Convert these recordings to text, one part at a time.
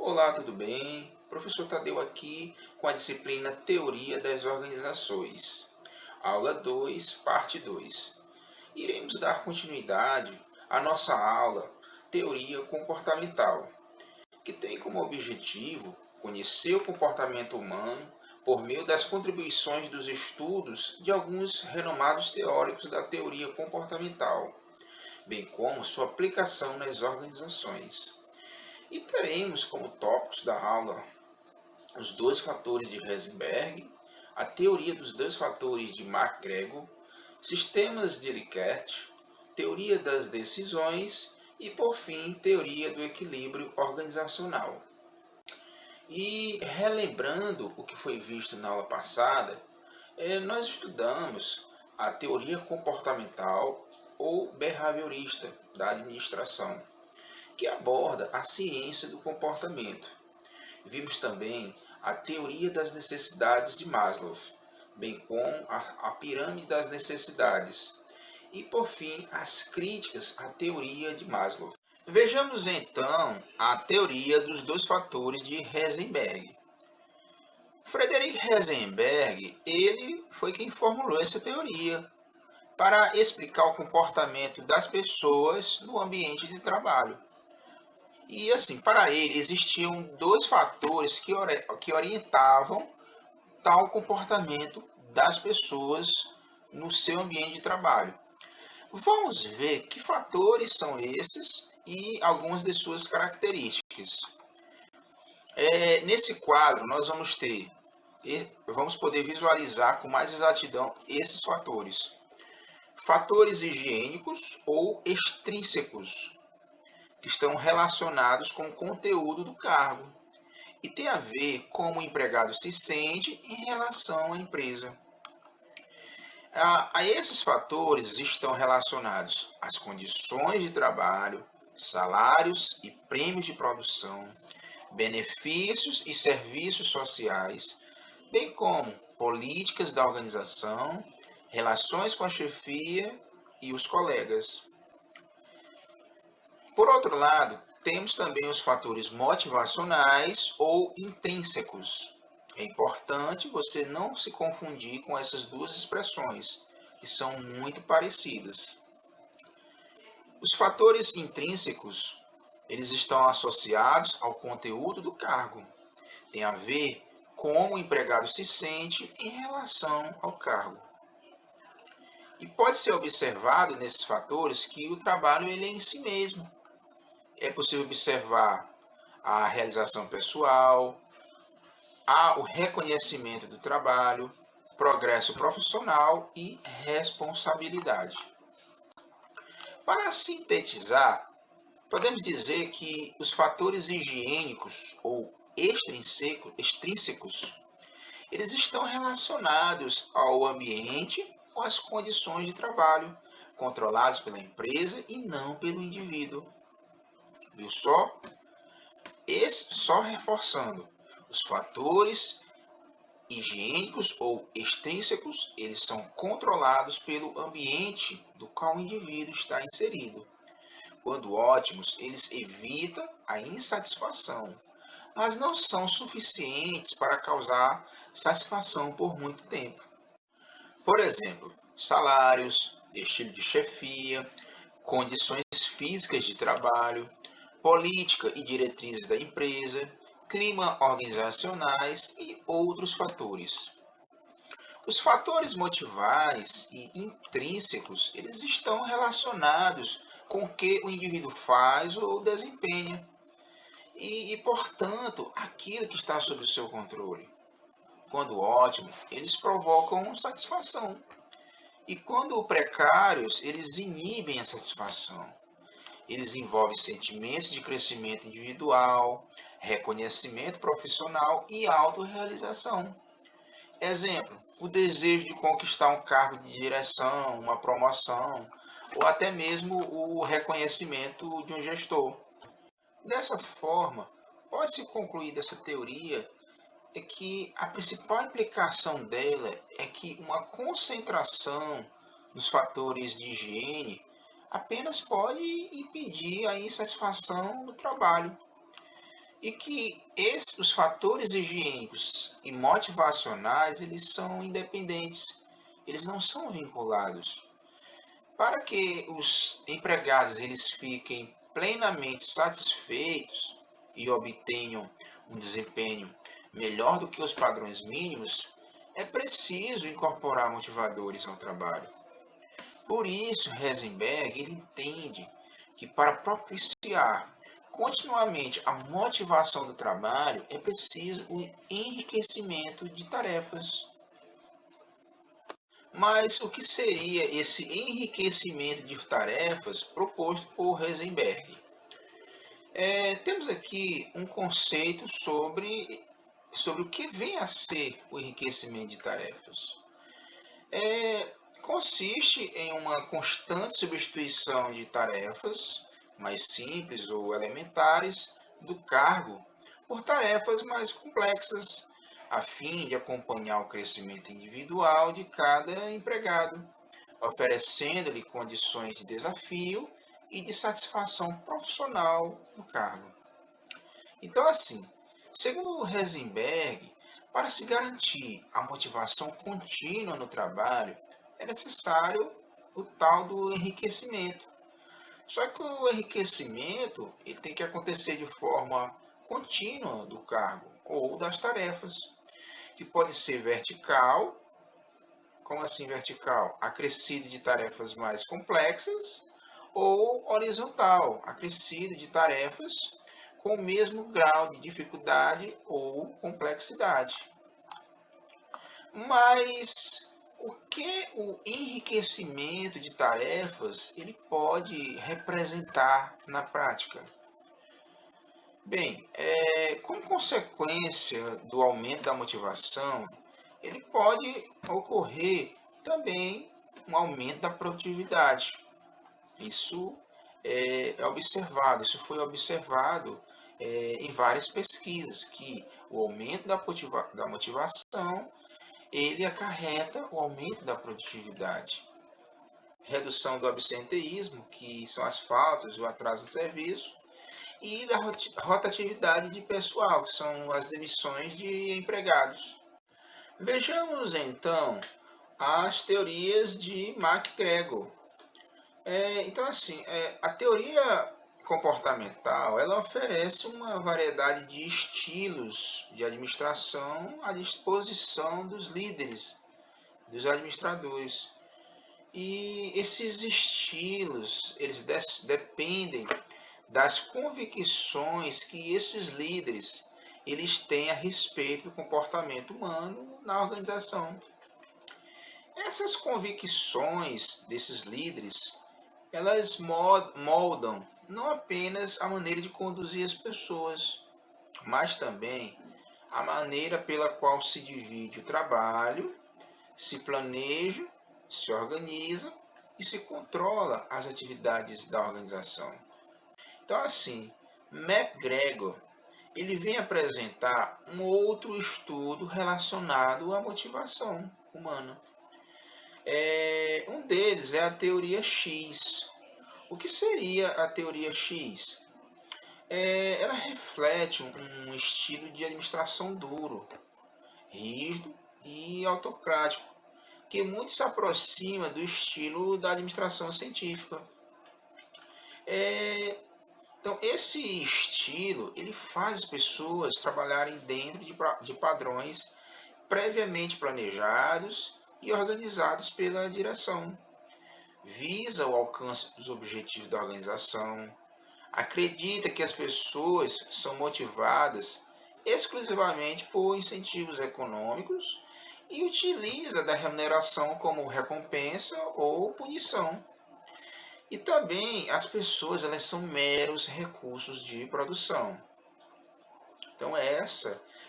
Olá, tudo bem? Professor Tadeu aqui com a disciplina Teoria das Organizações. Aula 2, parte 2. Iremos dar continuidade à nossa aula Teoria Comportamental, que tem como objetivo conhecer o comportamento humano por meio das contribuições dos estudos de alguns renomados teóricos da teoria comportamental, bem como sua aplicação nas organizações. E teremos como tópicos da aula os dois fatores de Heisenberg, a teoria dos dois fatores de MacGregor, sistemas de Likert, teoria das decisões e, por fim, teoria do equilíbrio organizacional. E relembrando o que foi visto na aula passada, nós estudamos a teoria comportamental ou behaviorista da administração, que aborda a ciência do comportamento. Vimos também a teoria das necessidades de Maslow, bem como a pirâmide das necessidades, e por fim as críticas à teoria de Maslow. Vejamos então a teoria dos dois fatores de Heisenberg. Friedrich Heisenberg, ele foi quem formulou essa teoria para explicar o comportamento das pessoas no ambiente de trabalho. E assim, para ele existiam dois fatores que orientavam tal comportamento das pessoas no seu ambiente de trabalho. Vamos ver que fatores são esses e algumas de suas características. Nesse quadro nós vamos poder visualizar com mais exatidão esses fatores. Fatores higiênicos ou extrínsecos, que estão relacionados com o conteúdo do cargo e tem a ver como o empregado se sente em relação à empresa. A esses fatores estão relacionados as condições de trabalho, salários e prêmios de produção, benefícios e serviços sociais, bem como políticas da organização, relações com a chefia e os colegas. Por outro lado, temos também os fatores motivacionais ou intrínsecos. É importante você não se confundir com essas duas expressões, que são muito parecidas. Os fatores intrínsecos, eles estão associados ao conteúdo do cargo. Tem a ver com como o empregado se sente em relação ao cargo. E pode ser observado nesses fatores que o trabalho ele é em si mesmo. É possível observar a realização pessoal, o reconhecimento do trabalho, progresso profissional e responsabilidade. Para sintetizar, podemos dizer que os fatores higiênicos ou extrínsecos, eles estão relacionados ao ambiente ou às condições de trabalho, controlados pela empresa e não pelo indivíduo. Viu só? Só reforçando, os fatores higiênicos ou extrínsecos, eles são controlados pelo ambiente do qual o indivíduo está inserido. Quando ótimos, eles evitam a insatisfação, mas não são suficientes para causar satisfação por muito tempo. Por exemplo, salários, estilo de chefia, condições físicas de trabalho, política e diretrizes da empresa, clima organizacionais e outros fatores. Os fatores motivais e intrínsecos, eles estão relacionados com o que o indivíduo faz ou desempenha portanto, aquilo que está sob o seu controle. Quando ótimo, eles provocam satisfação. E quando precários, eles inibem a satisfação. Eles envolvem sentimentos de crescimento individual, reconhecimento profissional e autorrealização. Exemplo, o desejo de conquistar um cargo de direção, uma promoção, ou até mesmo o reconhecimento de um gestor. Dessa forma, pode-se concluir dessa teoria que a principal implicação dela é que uma concentração nos fatores de higiene apenas pode impedir a insatisfação no trabalho. e que os fatores higiênicos e motivacionais eles são independentes, eles não são vinculados. Para que os empregados eles fiquem plenamente satisfeitos e obtenham um desempenho melhor do que os padrões mínimos, é preciso incorporar motivadores ao trabalho. Por isso, Heisenberg ele entende que para propiciar continuamente a motivação do trabalho é preciso o enriquecimento de tarefas. Mas o que seria esse enriquecimento de tarefas proposto por Heisenberg? Temos aqui um conceito sobre o que vem a ser o enriquecimento de tarefas. Consiste em uma constante substituição de tarefas mais simples ou elementares do cargo por tarefas mais complexas, a fim de acompanhar o crescimento individual de cada empregado, oferecendo-lhe condições de desafio e de satisfação profissional no cargo. Então, assim, segundo Heisenberg, para se garantir a motivação contínua no trabalho, é necessário o tal do enriquecimento. Só que o enriquecimento ele tem que acontecer de forma contínua do cargo ou das tarefas, que pode ser vertical. Como assim vertical? Acrescido de tarefas mais complexas, ou horizontal, acrescido de tarefas com o mesmo grau de dificuldade ou complexidade. Mas o que o enriquecimento de tarefas ele pode representar na prática? Bem, como consequência do aumento da motivação, ele pode ocorrer também um aumento da produtividade. Isso isso foi observado em várias pesquisas, que o aumento da motivação ele acarreta o aumento da produtividade. Redução do absenteísmo, que são as faltas, o atraso do serviço, e da rotatividade de pessoal, que são as demissões de empregados. Vejamos então as teorias de MacGregor. Então, assim, a teoria comportamental ela oferece uma variedade de estilos de administração à disposição dos líderes, dos administradores. E esses estilos eles dependem das convicções que esses líderes eles têm a respeito do comportamento humano na organização. Essas convicções desses líderes elas moldam não apenas a maneira de conduzir as pessoas, mas também a maneira pela qual se divide o trabalho, se planeja, se organiza e se controla as atividades da organização. Então, assim, MacGregor ele vem apresentar um outro estudo relacionado à motivação humana. Um deles é a teoria X. O que seria a teoria X? Ela reflete um estilo de administração duro, rígido e autocrático, que muito se aproxima do estilo da administração científica. Então, esse estilo ele faz as pessoas trabalharem dentro de padrões previamente planejados e organizados pela direção. Visa o alcance dos objetivos da organização, acredita que as pessoas são motivadas exclusivamente por incentivos econômicos e utiliza da remuneração como recompensa ou punição. E também as pessoas elas são meros recursos de produção. Então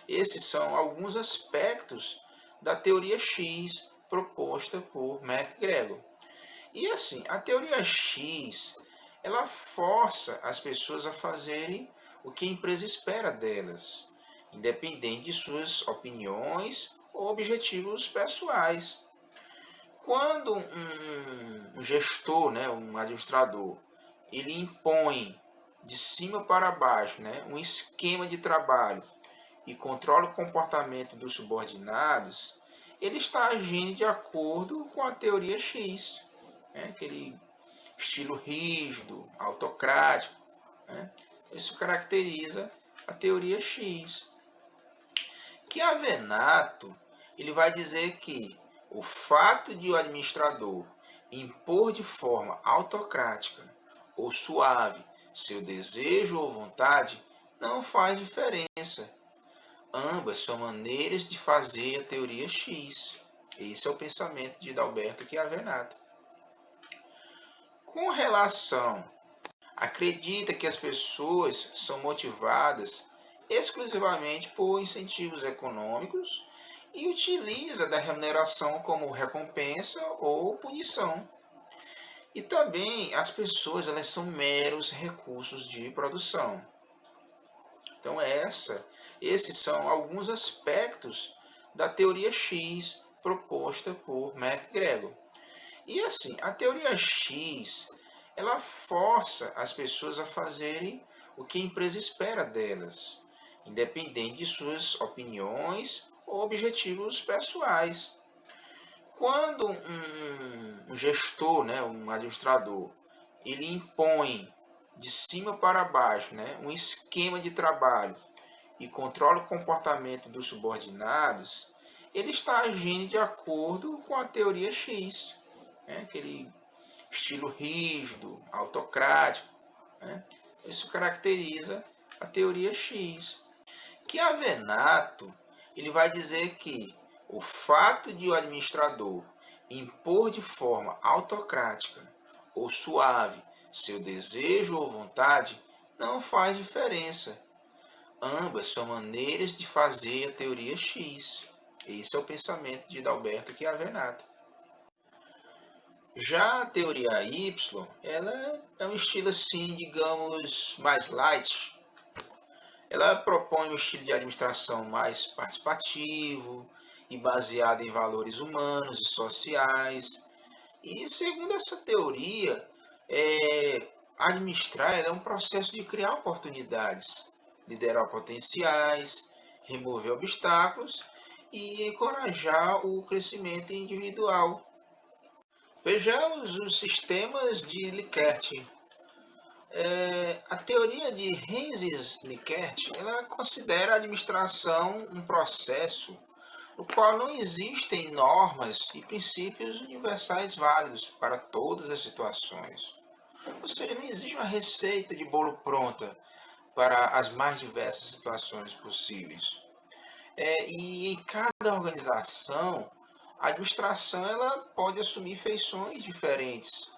esses são alguns aspectos da teoria X proposta por MacGregor. E assim, a teoria X, ela força as pessoas a fazerem o que a empresa espera delas, independente de suas opiniões ou objetivos pessoais. Quando um gestor, um administrador, ele impõe de cima para baixo, né, um esquema de trabalho e controla o comportamento dos subordinados, ele está agindo de acordo com a teoria X, né, aquele estilo rígido, autocrático, né? Isso caracteriza a teoria X. Chiavenato, ele vai dizer que o fato de o administrador impor de forma autocrática ou suave seu desejo ou vontade não faz diferença. Ambas são maneiras de fazer a teoria X. Esse é o pensamento de Dalberto Chiavenato. Com relação, acredita que as pessoas são motivadas exclusivamente por incentivos econômicos e utiliza da remuneração como recompensa ou punição. E também as pessoas, elas são meros recursos de produção. Então esses são alguns aspectos da teoria X proposta por MacGregor. E assim, a teoria X, ela força as pessoas a fazerem o que a empresa espera delas, independente de suas opiniões ou objetivos pessoais. Quando um gestor, né, um administrador, ele impõe de cima para baixo, né, um esquema de trabalho e controla o comportamento dos subordinados, ele está agindo de acordo com a teoria X, né, aquele estilo rígido, autocrático, né? Isso caracteriza a teoria X. Chiavenato, ele vai dizer que o fato de o administrador impor de forma autocrática ou suave seu desejo ou vontade não faz diferença. Ambas são maneiras de fazer a teoria X. Esse é o pensamento de Dalberto Chiavenato. Já a teoria Y, ela é um estilo assim, digamos, mais light. Ela propõe um estilo de administração mais participativo e baseado em valores humanos e sociais. E segundo essa teoria, administrar é um processo de criar oportunidades, liderar potenciais, remover obstáculos e encorajar o crescimento individual. Vejamos os sistemas de Likert. A teoria de Hayes-Likert, ela considera a administração um processo no qual não existem normas e princípios universais válidos para todas as situações. Ou seja, não existe uma receita de bolo pronta para as mais diversas situações possíveis. E em cada organização, a administração ela pode assumir feições diferentes,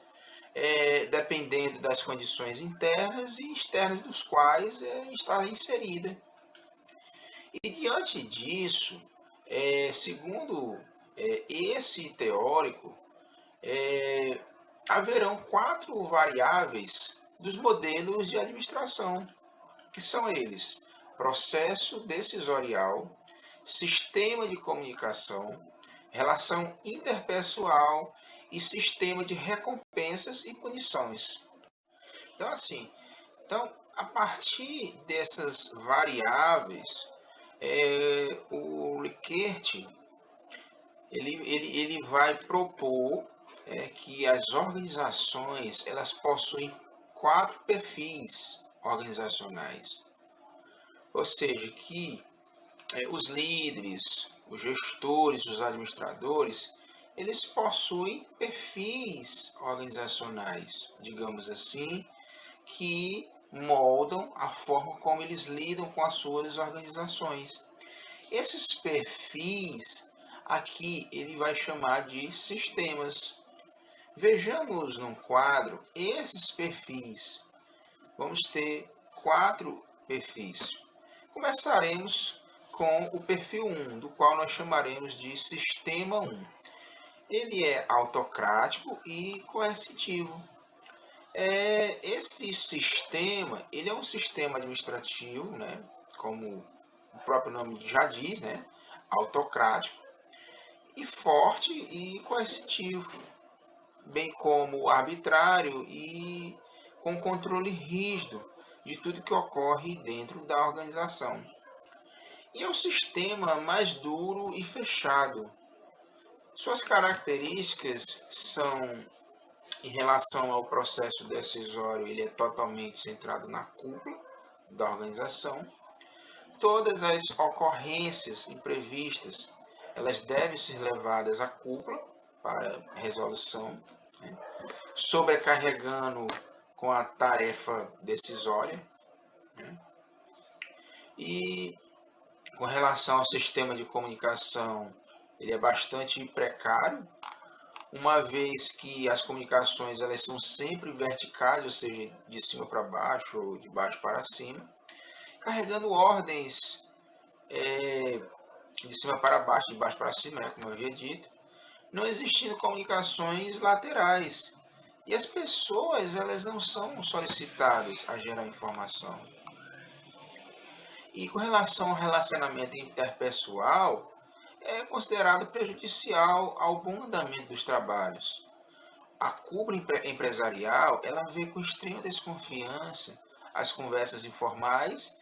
dependendo das condições internas e externas dos quais está inserida. E diante disso, segundo esse teórico, haverão 4 variáveis dos modelos de administração, que são eles: processo decisorial, sistema de comunicação, relação interpessoal e sistema de recompensas e punições. Então, a partir dessas variáveis, o Likert ele vai propor que as organizações elas possuem 4 perfis organizacionais, ou seja, que os líderes, os gestores, os administradores, eles possuem perfis organizacionais, digamos assim, que moldam a forma como eles lidam com as suas organizações. Esses perfis aqui ele vai chamar de sistemas. Vejamos num quadro esses perfis. Vamos ter 4 perfis. Começaremos com o perfil 1, do qual nós chamaremos de sistema 1. Ele é autocrático e coercitivo. Esse sistema, ele é um sistema administrativo, né, como o próprio nome já diz, né, autocrático, e forte e coercitivo, bem como arbitrário e com controle rígido de tudo que ocorre dentro da organização. E é um sistema mais duro e fechado. Suas características são, em relação ao processo decisório, ele é totalmente centrado na cúpula da organização. Todas as ocorrências imprevistas, elas devem ser levadas à cúpula para resolução, né? Sobrecarregando com a tarefa decisória, né? E com relação ao sistema de comunicação, ele é bastante precário, uma vez que as comunicações elas são sempre verticais, ou seja, de cima para baixo ou de baixo para cima, carregando ordens de cima para baixo, de baixo para cima, né, como eu havia dito, não existindo comunicações laterais. E as pessoas elas não são solicitadas a gerar informação. E com relação ao relacionamento interpessoal, é considerado prejudicial ao bom andamento dos trabalhos. A cúpula empresarial ela vê com extrema desconfiança as conversas informais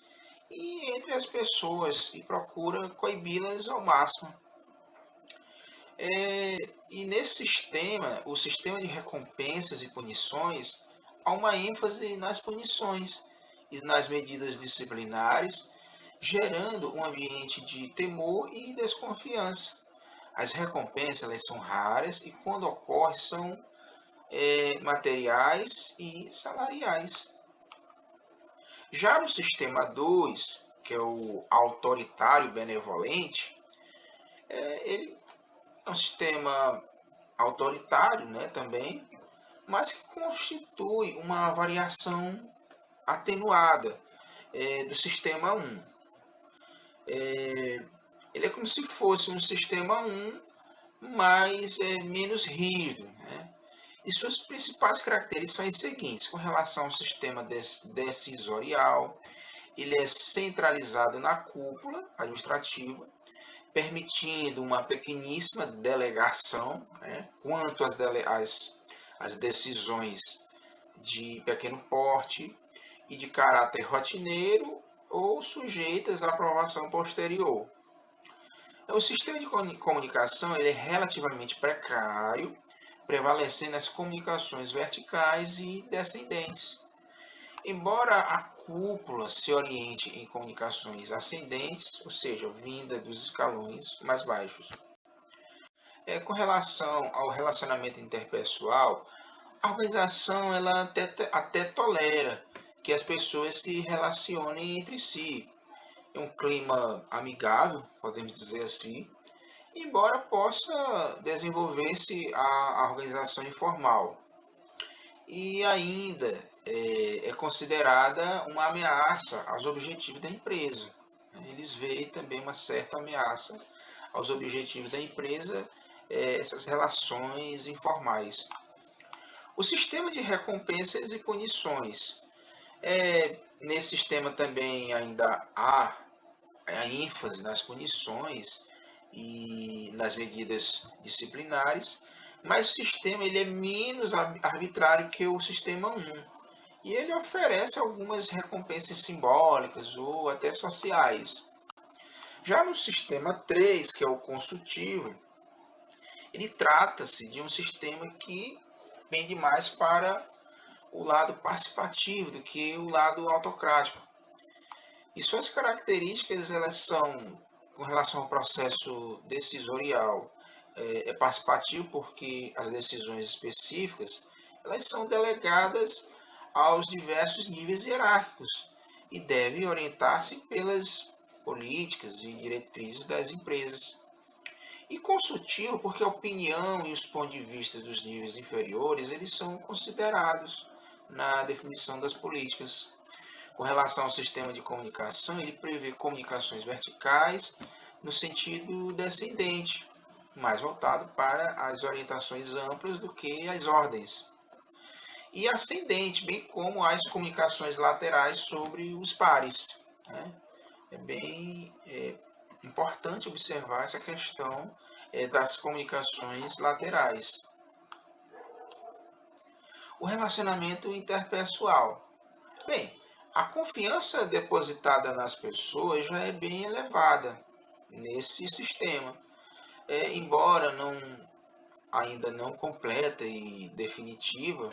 e entre as pessoas e procura coibi-las ao máximo. E nesse sistema, o sistema de recompensas e punições, há uma ênfase nas punições e nas medidas disciplinares, gerando um ambiente de temor e desconfiança. As recompensas elas são raras e, quando ocorrem, são materiais e salariais. Já no sistema 2, que é o autoritário benevolente, ele é um sistema autoritário, né, também, mas que constitui uma variação atenuada do sistema 1. Ele é como se fosse um sistema 1, mas menos rígido, né? E suas principais características são as seguintes: com relação ao sistema decisorial, ele é centralizado na cúpula administrativa, permitindo uma pequeníssima delegação, né, quanto às decisões de pequeno porte e de caráter rotineiro ou sujeitas à aprovação posterior. O sistema de comunicação ele é relativamente precário, prevalecendo as comunicações verticais e descendentes. Embora a cúpula se oriente em comunicações ascendentes, ou seja, vinda dos escalões mais baixos. Com relação ao relacionamento interpessoal, a organização ela até tolera que as pessoas se relacionem entre si em um clima amigável, podemos dizer assim, embora possa desenvolver-se a organização informal. E ainda é considerada uma ameaça aos objetivos da empresa. Eles veem também uma certa ameaça aos objetivos da empresa, essas relações informais. O sistema de recompensas e punições. Nesse sistema também ainda há a ênfase nas punições e nas medidas disciplinares, mas o sistema ele é menos arbitrário que o sistema 1. E ele oferece algumas recompensas simbólicas ou até sociais. Já no sistema 3, que é o consultivo, ele trata-se de um sistema que pende mais para o lado participativo do que o lado autocrático. E suas características elas são, com relação ao processo decisorial, é participativo porque as decisões específicas elas são delegadas aos diversos níveis hierárquicos e devem orientar-se pelas políticas e diretrizes das empresas. E consultivo porque a opinião e os pontos de vista dos níveis inferiores eles são considerados na definição das políticas. Com relação ao sistema de comunicação, ele prevê comunicações verticais no sentido descendente, mais voltado para as orientações amplas do que as ordens. E ascendente, bem como as comunicações laterais sobre os pares, né? É bem importante observar essa questão das comunicações laterais. O relacionamento interpessoal. Bem, A confiança depositada nas pessoas já é bem elevada nesse sistema. Embora ainda não completa e definitiva,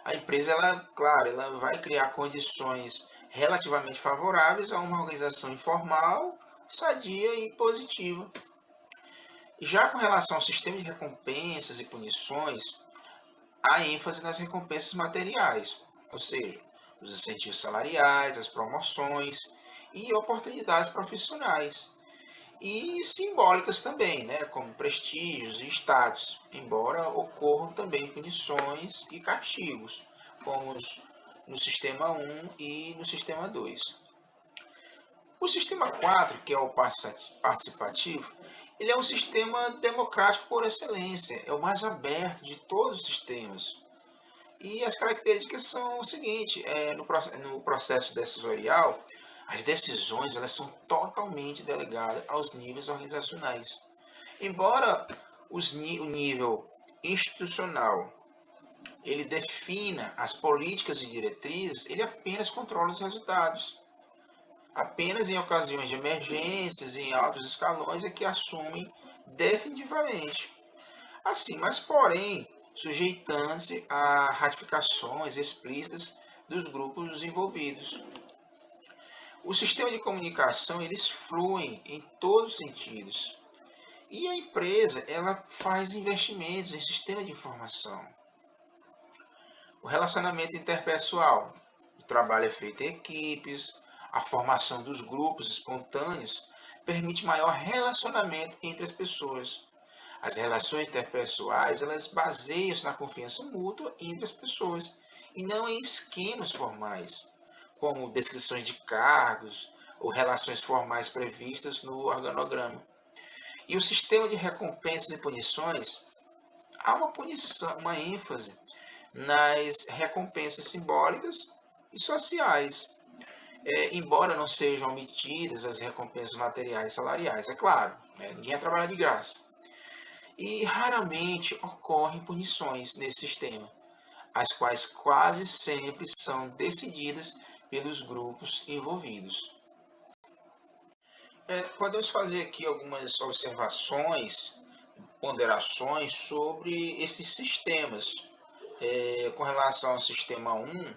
a empresa, claro, ela vai criar condições relativamente favoráveis a uma organização informal, sadia e positiva. Já com relação ao sistema de recompensas e punições, há ênfase nas recompensas materiais, ou seja, os incentivos salariais, as promoções e oportunidades profissionais. E simbólicas também, né, como prestígios e status, embora ocorram também punições e castigos, como no sistema 1 e no sistema 2. O sistema 4, que é o participativo, ele é um sistema democrático por excelência, é o mais aberto de todos os sistemas. E as características são o seguinte: no processo decisorial, as decisões elas são totalmente delegadas aos níveis organizacionais. Embora o nível institucional ele defina as políticas e diretrizes, ele apenas controla os resultados. Apenas em ocasiões de emergências, em altos escalões, é que assumem definitivamente. Assim, mas porém, sujeitando-se a ratificações explícitas dos grupos envolvidos. O sistema de comunicação, eles fluem em todos os sentidos. E a empresa, ela faz investimentos em sistema de informação. O relacionamento interpessoal, o trabalho é feito em equipes, a formação dos grupos espontâneos permite maior relacionamento entre as pessoas. As relações interpessoais, elas baseiam-se na confiança mútua entre as pessoas e não em esquemas formais, como descrições de cargos ou relações formais previstas no organograma. E o sistema de recompensas e punições, há uma ênfase nas recompensas simbólicas e sociais, embora não sejam omitidas as recompensas materiais e salariais, é claro, ninguém trabalha de graça. E raramente ocorrem punições nesse sistema, as quais quase sempre são decididas pelos grupos envolvidos. Podemos fazer aqui algumas observações, ponderações sobre esses sistemas. Com relação ao sistema 1,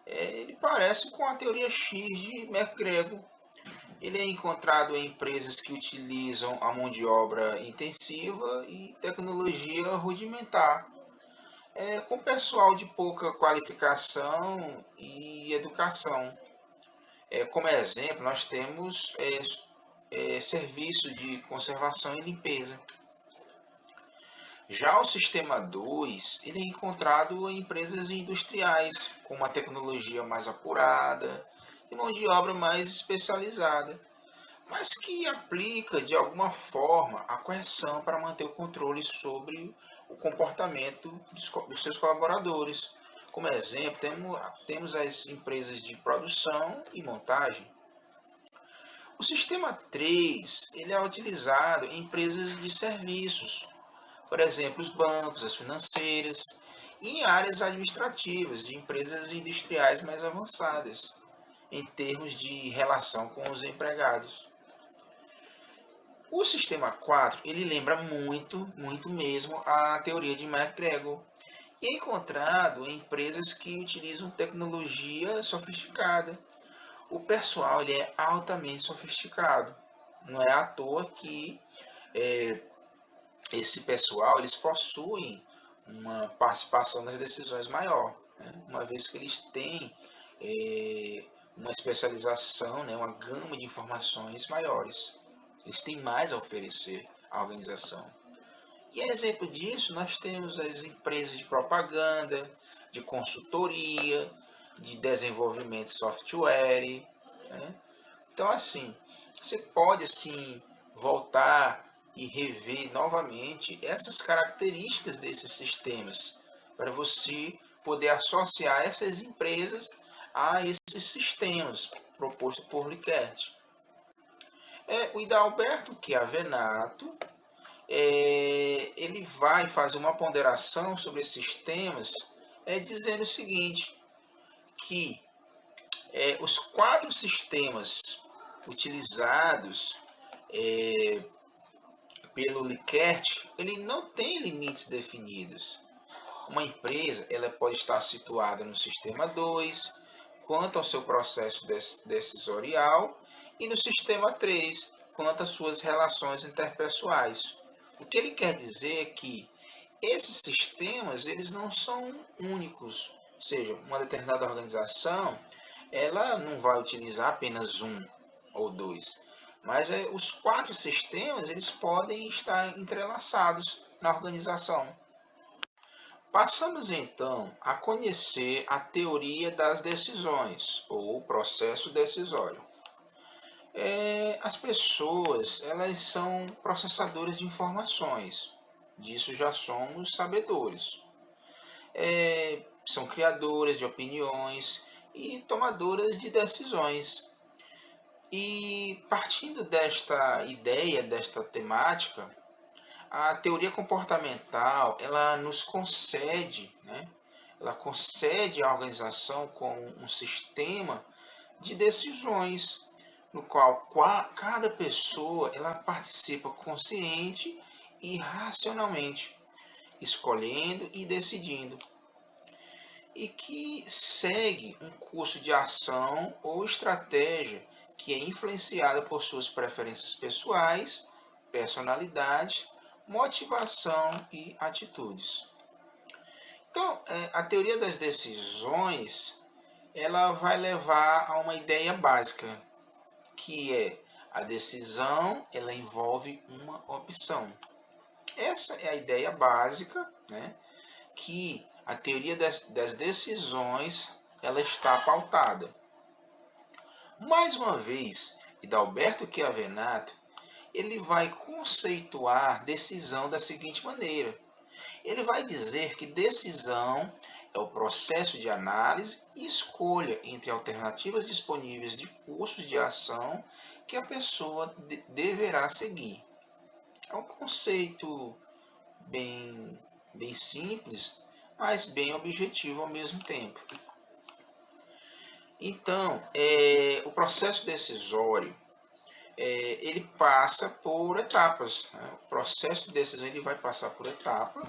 ele parece com a teoria X de McGregor. Ele é encontrado em empresas que utilizam a mão de obra intensiva e tecnologia rudimentar, com pessoal de pouca qualificação e educação. Como exemplo, nós temos serviço de conservação e limpeza. Já o sistema 2, ele é encontrado em empresas industriais, com uma tecnologia mais apurada e mão de obra mais especializada, mas que aplica de alguma forma a correção para manter o controle sobre o comportamento dos seus colaboradores. Como exemplo, temos as empresas de produção e montagem. O sistema 3 ele é utilizado em empresas de serviços, por exemplo, os bancos, as financeiras, e em áreas administrativas de empresas industriais mais avançadas, em termos de relação com os empregados. O sistema 4 ele lembra muito mesmo a teoria de McGregor, e é encontrado em empresas que utilizam tecnologia sofisticada. O pessoal ele é altamente sofisticado. Não é à toa que esse pessoal eles possuem uma participação nas decisões maior, né? Uma vez que eles têm uma especialização, né? Uma gama de informações maiores. Eles têm mais a oferecer à organização. E a exemplo disso, nós temos as empresas de propaganda, de consultoria, de desenvolvimento de software, né? Então, assim, você pode assim voltar e rever novamente essas características desses sistemas, para você poder associar essas empresas a esses sistemas propostos por Likert. O Hidalberto Chiavenato, ele vai fazer uma ponderação sobre esses temas, dizendo o seguinte, que Os quatro sistemas utilizados pelo Likert, ele não tem limites definidos. Uma empresa ela pode estar situada no sistema 2, quanto ao seu processo decisorial, e no sistema 3, quanto às suas relações interpessoais. O que ele quer dizer é que esses sistemas eles não são únicos, ou seja, uma determinada organização ela não vai utilizar apenas um ou dois, mas os quatro sistemas eles podem estar entrelaçados na organização. Passamos então a conhecer a teoria das decisões ou processo decisório. As pessoas elas são processadoras de informações, disso já somos sabedores. São criadoras de opiniões e tomadoras de decisões. E partindo desta ideia, desta temática, a teoria comportamental ela nos concede, ela concede à organização como um sistema de decisões no qual cada pessoa ela participa consciente e racionalmente, escolhendo e decidindo, e que segue um curso de ação ou estratégia que é influenciada por suas preferências pessoais, personalidade, motivação e atitudes. Então, a teoria das decisões ela vai levar a uma ideia básica, que é a decisão ela envolve uma opção. Essa é a ideia básica, que a teoria das decisões ela está pautada. Mais uma vez, Hidalberto Chiavenato ele vai conceituar decisão da seguinte maneira. Ele vai dizer que decisão é o processo de análise e escolha entre alternativas disponíveis de cursos de ação que a pessoa deverá seguir. É um conceito bem simples, mas bem objetivo ao mesmo tempo. Então, o processo decisório ele passa por etapas. O processo de decisão ele vai passar por etapa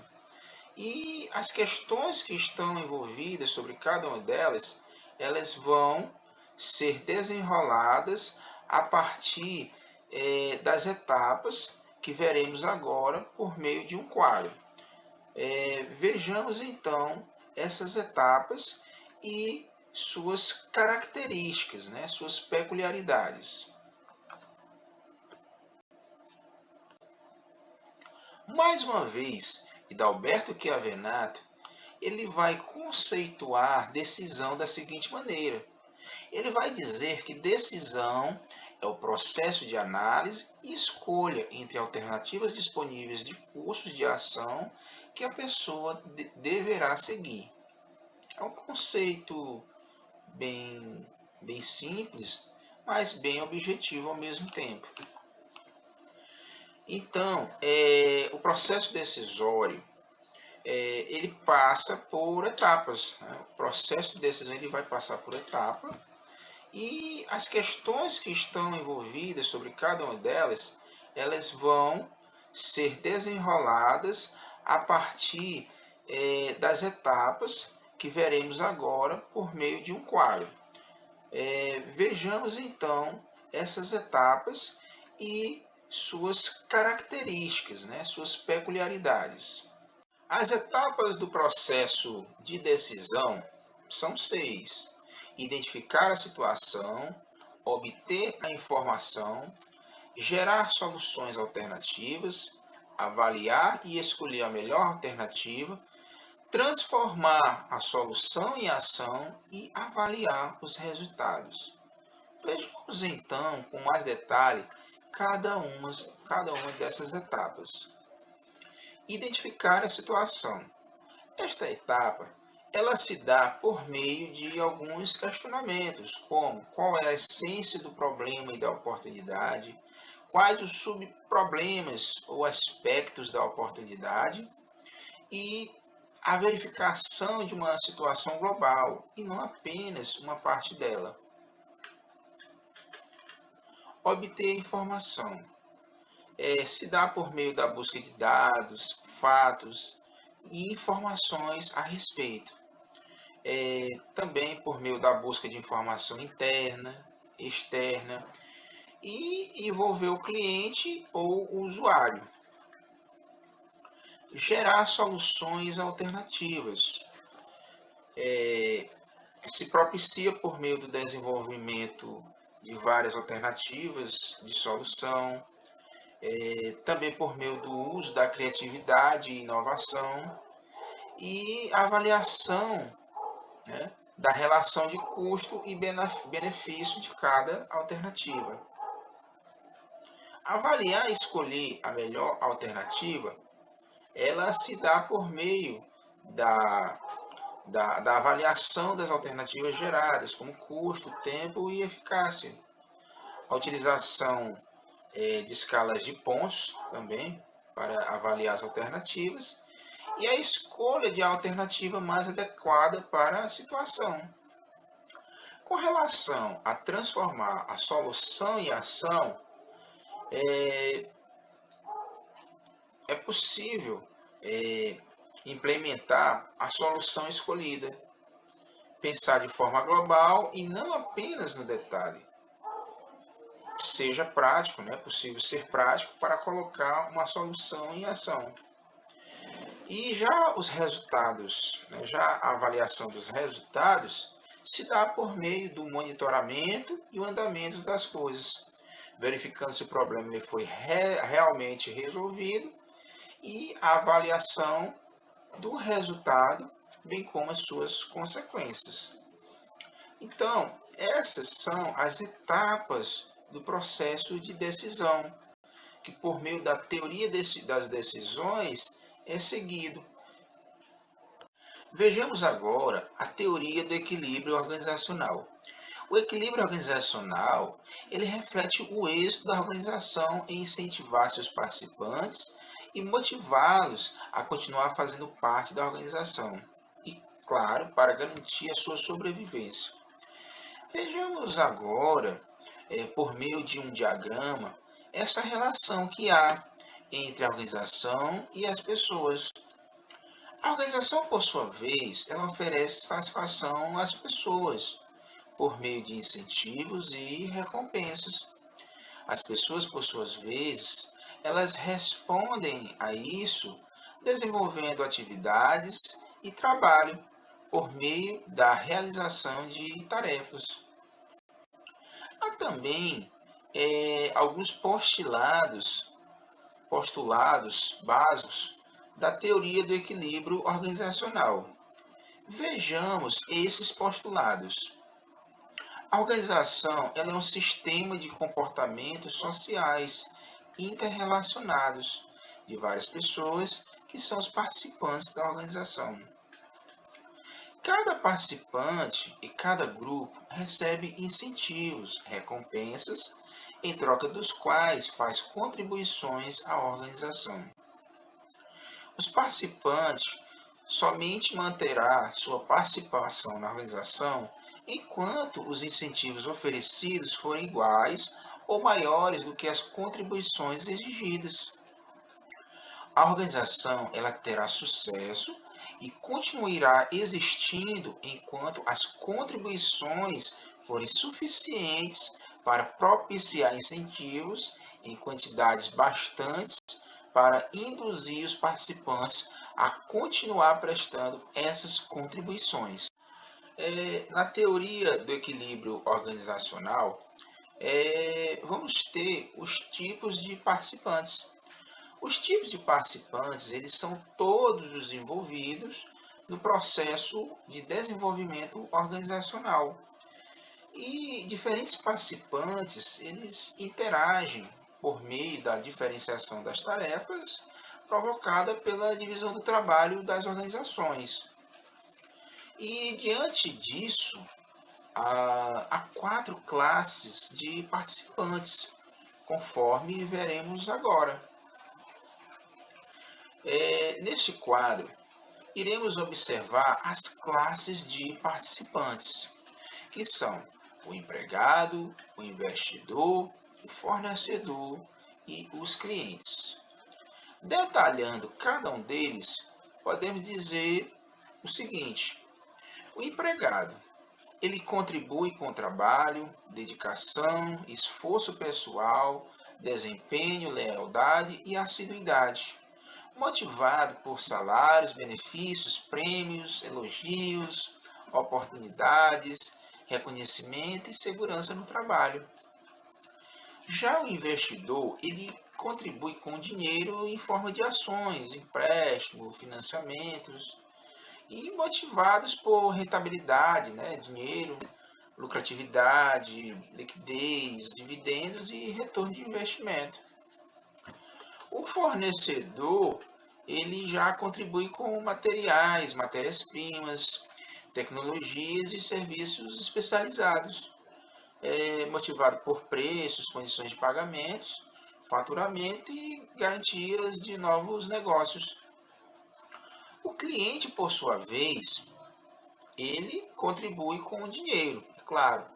e as questões que estão envolvidas sobre cada uma delas, elas vão ser desenroladas a partir das etapas que veremos agora por meio de um quadro. Vejamos então essas etapas e suas características, suas peculiaridades. Mais uma vez, Hidalberto Chiavenato ele vai conceituar decisão da seguinte maneira. Ele vai dizer que decisão é o processo de análise e escolha entre alternativas disponíveis de cursos de ação que a pessoa deverá seguir. É um conceito bem simples, mas bem objetivo ao mesmo tempo. Então, o processo decisório ele passa por etapas. O processo de decisão ele vai passar por etapa e as questões que estão envolvidas sobre cada uma delas, elas vão ser desenroladas a partir das etapas que veremos agora por meio de um quadro. Vejamos então essas etapas e suas características, suas peculiaridades. As etapas do processo de decisão são 6. Identificar a situação, obter a informação, gerar soluções alternativas, avaliar e escolher a melhor alternativa, transformar a solução em ação e avaliar os resultados. Vejamos então com mais detalhe cada uma dessas etapas. Identificar a situação. Esta etapa ela se dá por meio de alguns questionamentos, como qual é a essência do problema e da oportunidade, quais os subproblemas ou aspectos da oportunidade e a verificação de uma situação global e não apenas uma parte dela. obter informação. Se dá por meio da busca de dados, fatos e informações a respeito. Também por meio da busca de informação interna, externa e envolver o cliente ou o usuário. Gerar soluções alternativas. Se propicia por meio do desenvolvimento de várias alternativas de solução, também por meio do uso da criatividade e inovação e avaliação, né, da relação de custo e benefício de cada alternativa. Avaliar e escolher a melhor alternativa, ela se dá por meio da avaliação das alternativas geradas, como custo, tempo e eficácia. A utilização de escalas de pontos também para avaliar as alternativas e a escolha de alternativa mais adequada para a situação. Com relação a transformar a solução em ação, é possível implementar a solução escolhida, pensar de forma global e não apenas no detalhe. Seja prático, é possível ser prático para colocar uma solução em ação. E já os resultados, já a avaliação dos resultados, se dá por meio do monitoramento e o andamento das coisas, verificando se o problema foi realmente resolvido e a avaliação do resultado, bem como as suas consequências. Então, essas são as etapas do processo de decisão, que por meio da teoria das decisões é seguido. Vejamos agora a teoria do equilíbrio organizacional. O equilíbrio organizacional, ele reflete o êxito da organização em incentivar seus participantes e motivá-los a continuar fazendo parte da organização. E, claro, para garantir a sua sobrevivência. Vejamos agora, por meio de um diagrama, essa relação que há entre a organização e as pessoas. A organização, por sua vez, ela oferece satisfação às pessoas por meio de incentivos e recompensas. As pessoas, por suas vezes, elas respondem a isso desenvolvendo atividades e trabalho por meio da realização de tarefas. Há também alguns postulados básicos da teoria do equilíbrio organizacional. Vejamos esses postulados. A organização ela é um sistema de comportamentos sociais interrelacionados de várias pessoas que são os participantes da organização. Cada participante e cada grupo recebe incentivos, recompensas, em troca dos quais faz contribuições à organização. Os participantes somente manterá sua participação na organização enquanto os incentivos oferecidos forem iguais ou maiores do que as contribuições exigidas. A organização ela terá sucesso e continuará existindo enquanto as contribuições forem suficientes para propiciar incentivos em quantidades bastantes para induzir os participantes a continuar prestando essas contribuições. Na teoria do equilíbrio organizacional, vamos ter os tipos de participantes. Os tipos de participantes, eles são todos os envolvidos no processo de desenvolvimento organizacional. E diferentes participantes, eles interagem por meio da diferenciação das tarefas provocada pela divisão do trabalho das organizações. E diante disso, há 4 classes de participantes, conforme veremos agora. Neste quadro, iremos observar as classes de participantes, que são o empregado, o investidor, o fornecedor e os clientes. Detalhando cada um deles, podemos dizer o seguinte: o empregado, ele contribui com o trabalho, dedicação, esforço pessoal, desempenho, lealdade e assiduidade, motivado por salários, benefícios, prêmios, elogios, oportunidades, reconhecimento e segurança no trabalho. Já o investidor, ele contribui com dinheiro em forma de ações, empréstimo, financiamentos, e motivados por rentabilidade, dinheiro, lucratividade, liquidez, dividendos e retorno de investimento. O fornecedor, ele já contribui com materiais, matérias-primas, tecnologias e serviços especializados, motivado por preços, condições de pagamentos, faturamento e garantias de novos negócios. O cliente, por sua vez, ele contribui com o dinheiro, claro,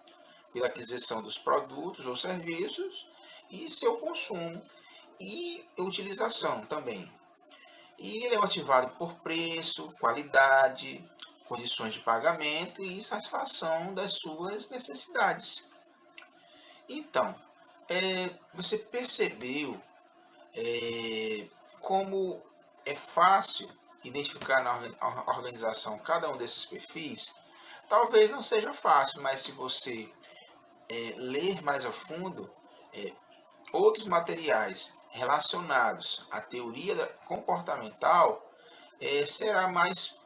pela aquisição dos produtos ou serviços e seu consumo e utilização também. E ele é motivado por preço, qualidade, condições de pagamento e satisfação das suas necessidades. Então, você percebeu como é fácil identificar na organização cada um desses perfis? Talvez não seja fácil, mas se você ler mais a fundo outros materiais relacionados à teoria comportamental, será mais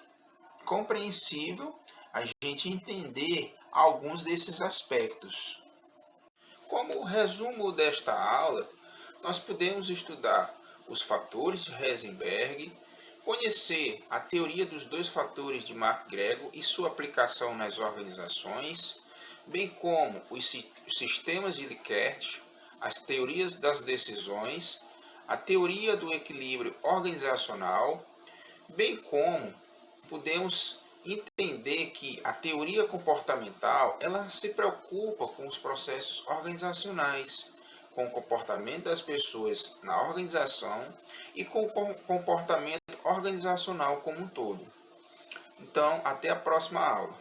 compreensível a gente entender alguns desses aspectos. Como resumo desta aula, nós podemos estudar os fatores de Heisenberg, conhecer a teoria dos dois fatores de MacGregor e sua aplicação nas organizações, bem como os sistemas de Likert, as teorias das decisões, a teoria do equilíbrio organizacional, bem como podemos entender que a teoria comportamental ela se preocupa com os processos organizacionais, com o comportamento das pessoas na organização e com o comportamento organizacional como um todo. Então, até a próxima aula.